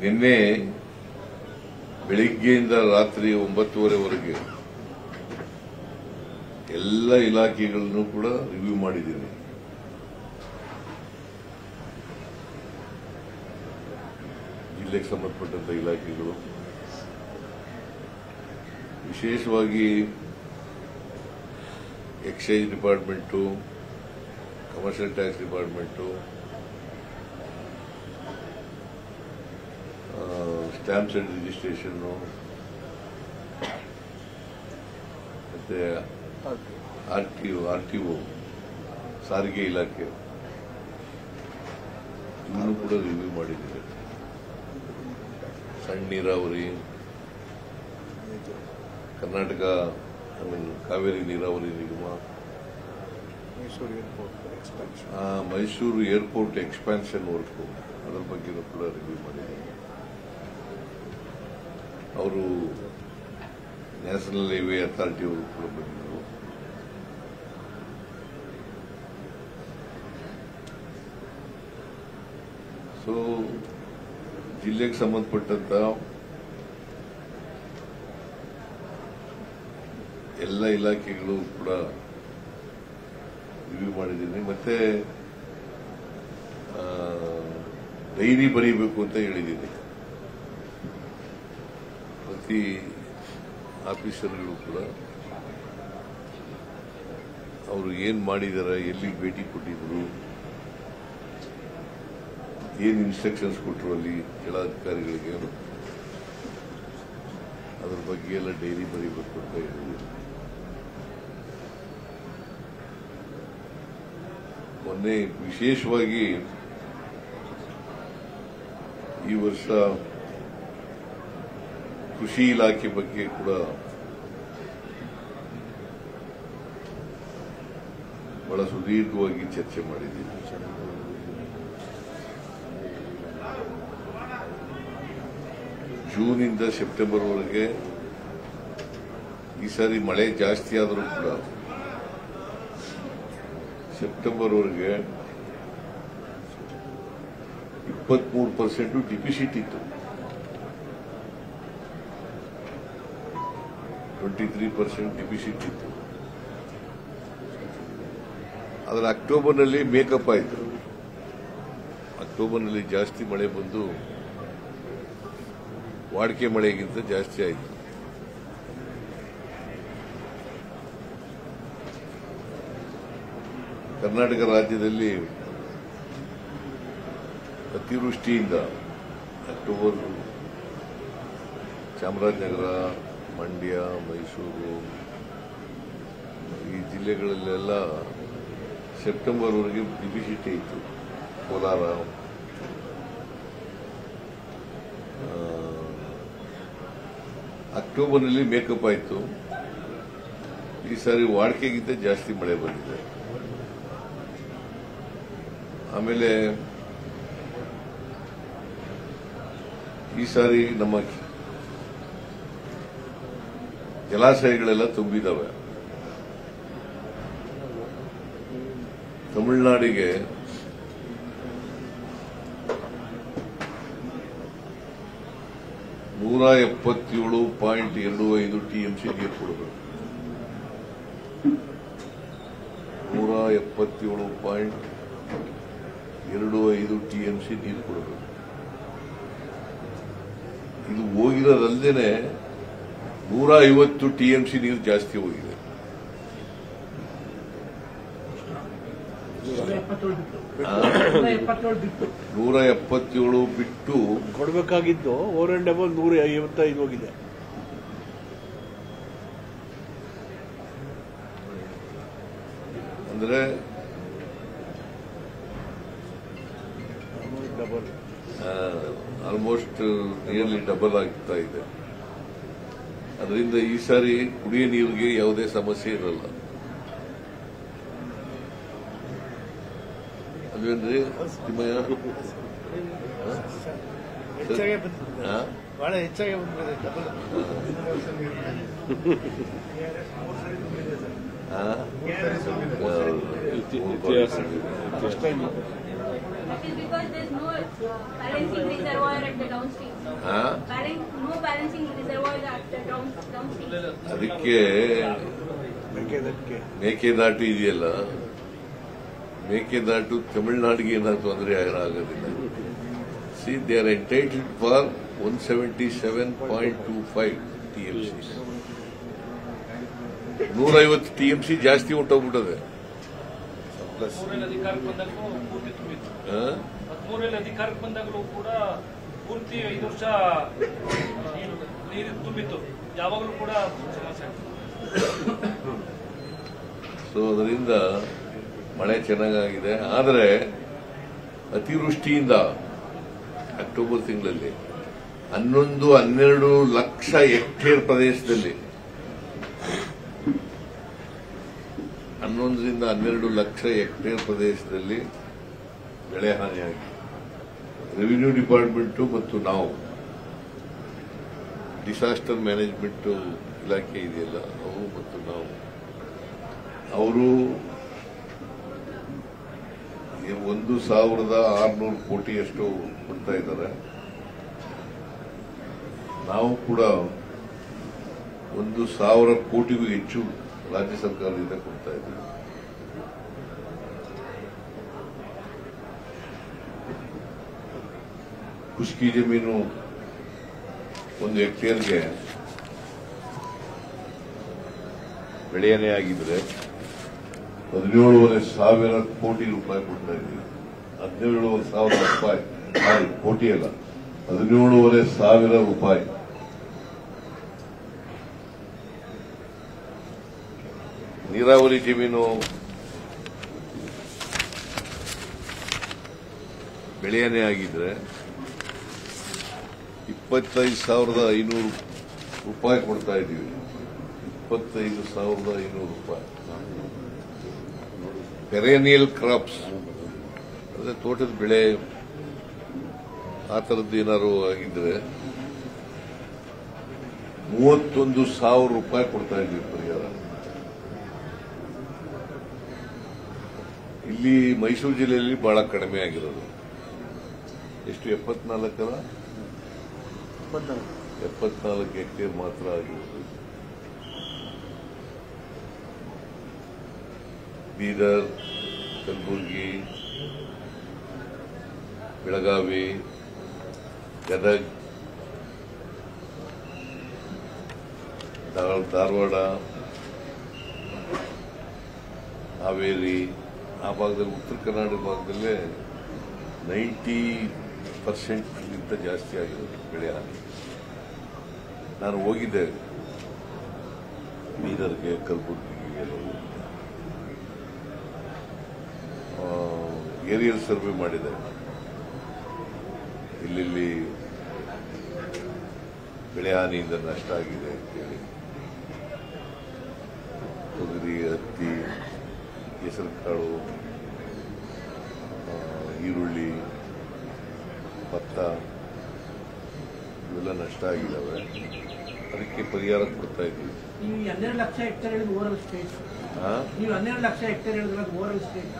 ನಿನ್ನೆ ಬೆಳಿಗ್ಗೆಯಿಂದ ರಾತ್ರಿ 9:30ವರೆಗೆ ಎಲ್ಲ ಇಲಾಖೆಗಳನ್ನು ಕೂಡ ರಿವ್ಯೂ ಮಾಡಿದ್ದೀನಿ. ಜಿಲ್ಲೆಗೆ ಸಂಬಂಧಪಟ್ಟಂತ ಇಲಾಖೆಗಳು, ವಿಶೇಷವಾಗಿ excise department, commercial tax department, stamps and registration, ಮತ್ತೆ ಆರ್ಟಿಒ, ಸಾರಿಗೆ ಇಲಾಖೆ ಇವನು ಕೂಡ ರಿವ್ಯೂ ಮಾಡಿದ್ದಾರೆ. ಸಣ್ಣ ನೀರಾವರಿ, ಕರ್ನಾಟಕ ಕಾವೇರಿ ನೀರಾವರಿ ನಿಗಮ, ಮೈಸೂರು ಏರ್ಪೋರ್ಟ್ ಎಕ್ಸ್ಪಾನ್ಷನ್ ವರ್ಕ್, ಅದರ ಬಗ್ಗೆ ಕೂಡ ರಿವ್ಯೂ ಮಾಡಿದ್ದಾರೆ. ಅವರು ನ್ಯಾಷನಲ್ ಹೈವೇ ಅಥಾರಿಟಿ ಅವರು ಕೂಡ ಬಂದಿದ್ದರು. ಸೊ ಜಿಲ್ಲೆಗೆ ಸಂಬಂಧಪಟ್ಟಂತ ಎಲ್ಲ ಇಲಾಖೆಗಳು ಕೂಡ ರಿವ್ಯೂ ಮಾಡಿದ್ದೀನಿ. ಮತ್ತೆ ಡೈರಿ ಬರೀಬೇಕು ಅಂತ ಹೇಳಿದ್ದೀನಿ. ಪ್ರತಿ ಆಫೀಸರ್ಗಳು ಕೂಡ ಅವರು ಏನ್ ಮಾಡಿದಾರೆ, ಎಲ್ಲಿ ಭೇಟಿ ಕೊಟ್ಟಿದ್ರು, ಏನ್ ಇನ್ಸ್ಟ್ರಕ್ಷನ್ಸ್ ಕೊಟ್ಟರು ಅಲ್ಲಿ ಕೆಳಾಧಿಕಾರಿಗಳಿಗೆ, ಅದ್ರ ಬಗ್ಗೆ ಎಲ್ಲ ಡೈರಿ ಬರೀಬೇಕು ಅಂತ ಹೇಳಿದ್ರು. ಮೊನ್ನೆ ವಿಶೇಷವಾಗಿ ಈ ವರ್ಷ ಕೃಷಿ ಇಲಾಖೆ ಬಗ್ಗೆ ಕೂಡ ಬಹಳ ಸುದೀರ್ಘವಾಗಿ ಚರ್ಚೆ ಮಾಡಿದ್ದೀವಿ. ಜೂನಿಂದ ಸೆಪ್ಟೆಂಬರ್ವರೆಗೆ ಈ ಸಾರಿ ಮಳೆ ಜಾಸ್ತಿ ಆದರೂ ಕೂಡ ಸೆಪ್ಟೆಂಬರ್ವರೆಗೆ 23% ಡಿಫಿಸಿಟ್ ಇತ್ತು. 23% ಡಿಫಿಸಿಟ್ ಇತ್ತು. ಅದರ ಅಕ್ಟೋಬರ್ನಲ್ಲಿ ಮೇಕಪ್ ಆಯಿತು. ಅಕ್ಟೋಬರ್ನಲ್ಲಿ ಜಾಸ್ತಿ ಮಳೆ ಬಂದು ವಾಡಿಕೆ ಮಳೆಗಿಂತ ಜಾಸ್ತಿ ಆಯಿತು. ಕರ್ನಾಟಕ ರಾಜ್ಯದಲ್ಲಿ ಅತಿವೃಷ್ಟಿಯಿಂದ ಅಕ್ಟೋಬರ್ ಚಾಮರಾಜನಗರ, ಮಂಡ್ಯ, ಮೈಸೂರು ಈ ಜಿಲ್ಲೆಗಳಲ್ಲೆಲ್ಲ ಸೆಪ್ಟೆಂಬರ್ವರೆಗೆ ಡಿಫಿಸಿಟ್ ಇತ್ತು. ಕೋಲಾರ, ಅಕ್ಟೋಬರ್ನಲ್ಲಿ ಮೇಕಪ್ ಆಯಿತು. ಈ ಸಾರಿ ವಾಡಿಕೆಗಿಂತ ಜಾಸ್ತಿ ಮಳೆ ಬಂದಿದೆ. ಆಮೇಲೆ ಈ ಸಾರಿ ನಮ್ಮ ಜಲಾಶಯಗಳೆಲ್ಲ ತುಂಬಿದವೆ. ತಮಿಳುನಾಡಿಗೆ $177.25 TMC ನೀರು ಕೊಡಬೇಕು. 177.25 TMC ನೀರು ಕೊಡಬೇಕು. ಇದು ಹೋಗಿರೋದಲ್ಲದೆ 150 TMC ನೀರು ಜಾಸ್ತಿ ಹೋಗಿದೆ. 177 ಬಿಟ್ಟು ಕೊಡಬೇಕಾಗಿದ್ದು ಓವರ್ ಅಂಡ್ ಅಬೌವ್ 155 ಹೋಗಿದೆ. ಅಂದ್ರೆ ಆಲ್ಮೋಸ್ಟ್ ನಿಯರ್ಲಿ ಡಬಲ್ ಆಗ್ತಾ ಇದೆ. ಅದರಿಂದ ಈ ಸಾರಿ ಕುಡಿಯ ನೀರಿಗೆ ಯಾವುದೇ ಸಮಸ್ಯೆ ಇರಲ್ಲ. ಅಲ್ವೇನ್ರಿ ತಿಮ್ಮಯ್ಯ? ಬಹಳ ಹೆಚ್ಚಾಗಿ ಬಂದಿದೆ. That is because there is no balancing reservoir at the downstream. ಅದಕ್ಕೆ ಮೇಕೆದಾಟು ಇದೆಯಲ್ಲ, ಮೇಕೆದಾಟು ತಮಿಳುನಾಡಿಗೆ ಏನಾದ್ರು ತೊಂದರೆ ಆಗೋದಿಲ್ಲ. C they are entitled for 177.25 TMC. 150 TMC ಜಾಸ್ತಿ ಹೊಟ್ಟೋಗ್ಬಿಟ್ಟದೆ. ಅಧಿಕಾರಕ್ಕೆ ಬಂದಾಗಲೂ ಕೂಡ ಪೂರ್ತಿ 5 ವರ್ಷ ನೀರು ತುಂಬಿತ್ತು, ಯಾವಾಗಲೂ ಕೂಡ ಸಮಸ್ಯೆ. ಸೊ ಅದರಿಂದ ಮಳೆ ಚೆನ್ನಾಗಿದೆ. ಆದರೆ ಅತಿವೃಷ್ಟಿಯಿಂದ ಅಕ್ಟೋಬರ್ ತಿಂಗಳಲ್ಲಿ 11-12 ಲಕ್ಷ ಹೆಕ್ಟೇರ್ ಪ್ರದೇಶದಲ್ಲಿ 11-12 ಲಕ್ಷ ಹೆಕ್ಟೇರ್ ಪ್ರದೇಶದಲ್ಲಿ ಬೆಳೆ ಹಾನಿಯಾಗಿದೆ. ರೆವಿನ್ಯೂ ಡಿಪಾರ್ಟ್ಮೆಂಟ್ ಮತ್ತು ನಾವು ಡಿಸಾಸ್ಟರ್ ಮ್ಯಾನೇಜ್ಮೆಂಟ್ ಇಲಾಖೆ ಇದೆಯಲ್ಲ, ಅವರು ಮತ್ತು ನಾವು ಅವರು 1,600 ಕೋಟಿಯಷ್ಟು ಕೊಡ್ತಾ ಇದ್ದಾರೆ. ನಾವು ಕೂಡ 1,000 ಕೋಟಿಗೂ ಹೆಚ್ಚು ರಾಜ್ಯ ಸರ್ಕಾರದಿಂದ ಕೊಡ್ತಾ ಇದ್ದೀವಿ. ಖುಷ್ಕಿ ಜಮೀನು 1 ಹೆಕ್ಟೇರ್ಗೆ ಬೆಳೆಯನೇ ಆಗಿದ್ರೆ 17,500 ಕೋಟಿ ರೂಪಾಯಿ ಕೊಡ್ತಾ ಇದ್ದೀವಿ. 17,500 ರೂಪಾಯಿ, ಕೋಟಿ ಅಲ್ಲ, 17,500 ರೂಪಾಯಿ. ನೀರಾವರಿ ಜಮೀನು ಬೆಳೆಯನೇ ಆಗಿದ್ರೆ 25,500 ರೂಪಾಯಿ ಕೊಡ್ತಾ ಇದ್ದೀವಿ. 25,500 ರೂಪಾಯಿ. ಪೆರೇನಿಯಲ್ ಕ್ರಾಪ್ಸ್ ಅಂದ್ರೆ ತೋಟದ ಬೆಳೆ ಆ ಥರದ್ದು ಏನಾದ್ರು ಆಗಿದ್ರೆ 31,000 ರೂಪಾಯಿ ಕೊಡ್ತಾ ಇದ್ದೀವಿ ಪರಿಹಾರ. ಇಲ್ಲಿ ಮೈಸೂರು ಜಿಲ್ಲೆಯಲ್ಲಿ ಬಹಳ ಕಡಿಮೆ ಆಗಿರೋದು. ಎಷ್ಟು? 74 ಹೆಕ್ಟೇರ್ ಮಾತ್ರ ಆಗಿರೋದು. ಬೀದರ್, ಕಲಬುರಗಿ, ಬೆಳಗಾವಿ, ಗದಗ, ಧಾರವಾಡ, ಹಾವೇರಿ ಆ ಭಾಗದಲ್ಲಿ, ಉತ್ತರ ಕರ್ನಾಟಕ ಭಾಗದಲ್ಲೇ 90% ಜಾಸ್ತಿ ಆಗಿರೋದು ಬೆಳೆ ಹಾನಿ. ನಾನು ಹೋಗಿದ್ದೆ ಬೀದರ್ಗೆ, ಕಲಬುರಗಿಗೆ, ಏರಿಯಲ್ ಸರ್ವೆ ಮಾಡಿದೆ. ಇಲ್ಲಿ ಬೆಳೆ ಹಾನಿಯಿಂದ ನಷ್ಟ ಆಗಿದೆ ಅಂತೇಳಿ ತೊಗರಿ, ಹತ್ತಿ, ಹೆಸರುಕಾಳು, ಈರುಳ್ಳಿ, ಭತ್ತ ಇವೆಲ್ಲ ನಷ್ಟ ಆಗಿದ್ದಾವೆ. ಅದಕ್ಕೆ ಪರಿಹಾರ ಕೊಡ್ತಾ ಇದ್ದೀವಿ. ನೀವು 12 ಲಕ್ಷ ಹೆಕ್ಟೇರ್ ಹೇಳಿದ್ರೆ ಓವರ್ ಸ್ಟೇಟ್, ನೀವು 12 ಲಕ್ಷ ಹೆಕ್ಟೇರ್ ಹೇಳಿದ್ರೆ ಓವರ್ ಸ್ಟೇಟ್,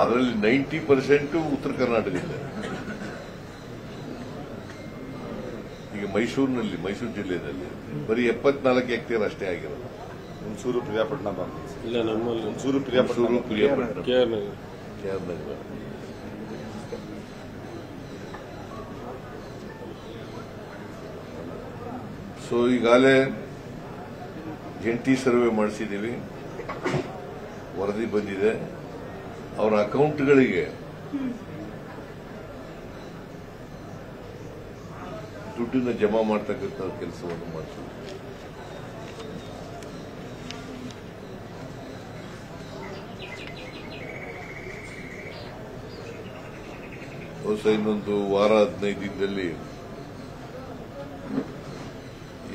ಅದರಲ್ಲಿ 90% ಉತ್ತರ ಕರ್ನಾಟಕ ಇದೆ. ಈಗ ಮೈಸೂರಿನಲ್ಲಿ, ಮೈಸೂರು ಜಿಲ್ಲೆಯಲ್ಲಿ ಬರೀ 74 ಹೆಕ್ಟೇರ್ ಅಷ್ಟೇ ಆಗಿರೋದು. ಹುಣಸೂರು, ಪ್ರಿಯಾಪಟ್ಟಣ ಇಲ್ಲ, ನಮ್ಮಲ್ಲಿ ಹುಣಸೂರು, ಪ್ರಿಯಾಪಟ್ಟಣ, KR ನಗರ. ಸೊ ಈಗಾಗಲೇ ಜಂಟಿ ಸರ್ವೆ ಮಾಡಿಸಿದ್ದೀವಿ, ವರದಿ ಬಂದಿದೆ. ಅವರ ಅಕೌಂಟ್ಗಳಿಗೆ ದುಡ್ಡನ್ನ ಜಮಾ ಮಾಡ್ತಕ್ಕಂಥ ಕೆಲಸವನ್ನು ಮಾಡಿಸಿದ್ವಿ. ಬಹುಶಃ ಇನ್ನೊಂದು ವಾರ 15 ದಿನದಲ್ಲಿ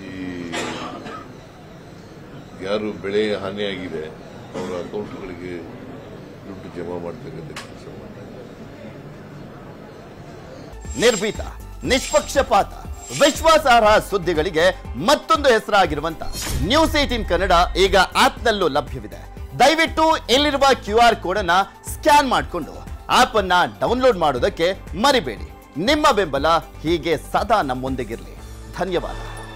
ಈ ಯಾರು ಬೆಳೆ ಹಾನಿಯಾಗಿದೆ ಅವರ ಅಕೌಂಟ್ಗಳಿಗೆ ದುಡ್ಡು ಜಮಾ ಮಾಡ್ತಕ್ಕಂಥ ಕೆಲಸ ಮಾಡ್ತಾರೆ. ನಿರ್ಭೀತ, ನಿಷ್ಪಕ್ಷಪಾತ, ವಿಶ್ವಾಸಾರ್ಹ ಸುದ್ದಿಗಳಿಗೆ ಮತ್ತೊಂದು ಹೆಸರಾಗಿರುವಂತ ನ್ಯೂಸ್ 18 ಕನ್ನಡ ಈಗ ಆಪ್ನಲ್ಲೂ ಲಭ್ಯವಿದೆ. ದಯವಿಟ್ಟು ಇಲ್ಲಿರುವ QR ಕೋಡ್ ಅನ್ನ ಸ್ಕ್ಯಾನ್ ಮಾಡಿಕೊಂಡು ಆಪ್ ಅನ್ನ ಡೌನ್ಲೋಡ್ ಮಾಡೋದಕ್ಕೆ ಮರಿಬೇಡಿ. ನಿಮ್ಮ ಬೆಂಬಲ ಹೀಗೆ ಸದಾ ನಮ್ಮೊಂದಿಗಿರಲಿ. ಧನ್ಯವಾದ.